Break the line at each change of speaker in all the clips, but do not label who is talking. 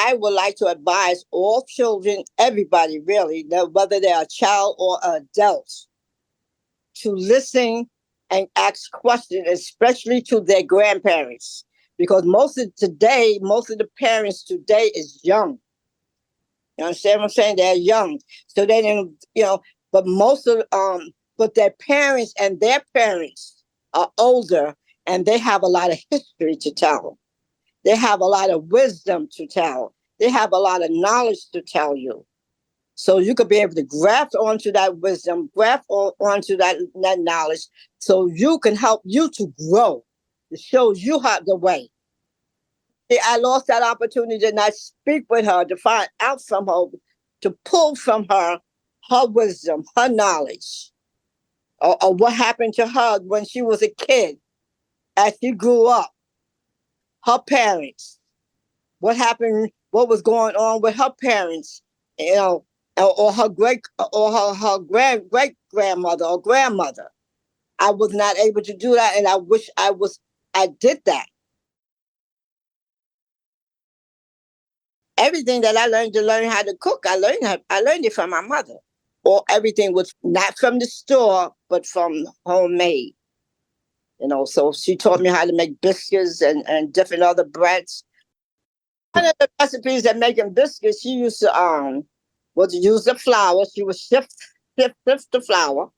I would like to advise all children, everybody really, whether they're a child or adult, to listen and ask questions, especially to their grandparents. Because most of the parents today is young. You understand what I'm saying? They're young. So they didn't, but but their parents and their parents are older and they have a lot of history to tell. They have a lot of wisdom to tell. They have a lot of knowledge to tell you. So you could be able to graft onto that wisdom, onto that knowledge, so you can help you to grow. It shows you how the way. I lost that opportunity to not speak with her, to find out from her, to pull from her her wisdom, her knowledge, or what happened to her when she was a kid, as she grew up, her parents, what happened, what was going on with her parents, you know, or her her great grandmother or grandmother. I was not able to do that, and I wish I did that. Everything that I learned to learn how to cook, I learned it from my mother. Or everything was not from the store, but from homemade. So she taught me how to make biscuits and different other breads. One of the recipes that making biscuits, she used to was to use the flour. She would shift the flour,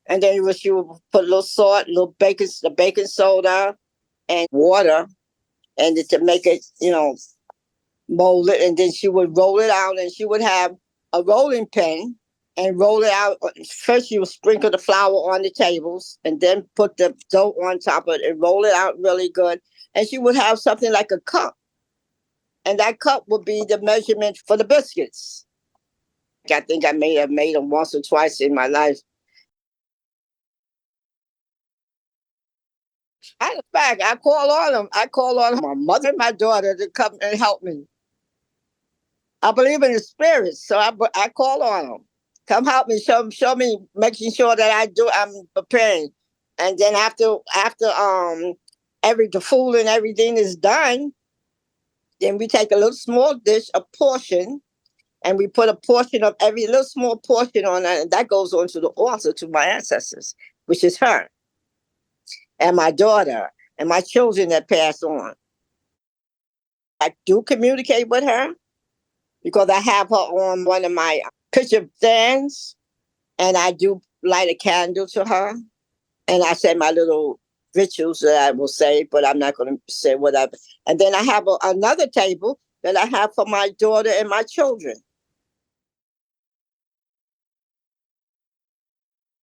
and then she would put a little salt, a little baking soda, and water, and to make it, mold it, and then she would roll it out, and she would have a rolling pin and roll it out. First, you would sprinkle the flour on the tables, and then put the dough on top of it and roll it out really good. And she would have something like a cup, and that cup would be the measurement for the biscuits. I think I may have made them once or twice in my life. In fact, I call on them. I call on my mother and my daughter to come and help me. I believe in the spirits, so I call on them. Come help me, show me, making sure that I'm preparing. And then after every the food and everything is done, then we take a little small dish, a portion, and we put a portion of every little small portion on that, and that goes on to the altar to my ancestors, which is her and my daughter and my children that pass on. I do communicate with her because I have her on one of my picture stands, and I do light a candle to her, and I say my little rituals that I will say, but I'm not going to say whatever. And then I have another table that I have for my daughter and my children.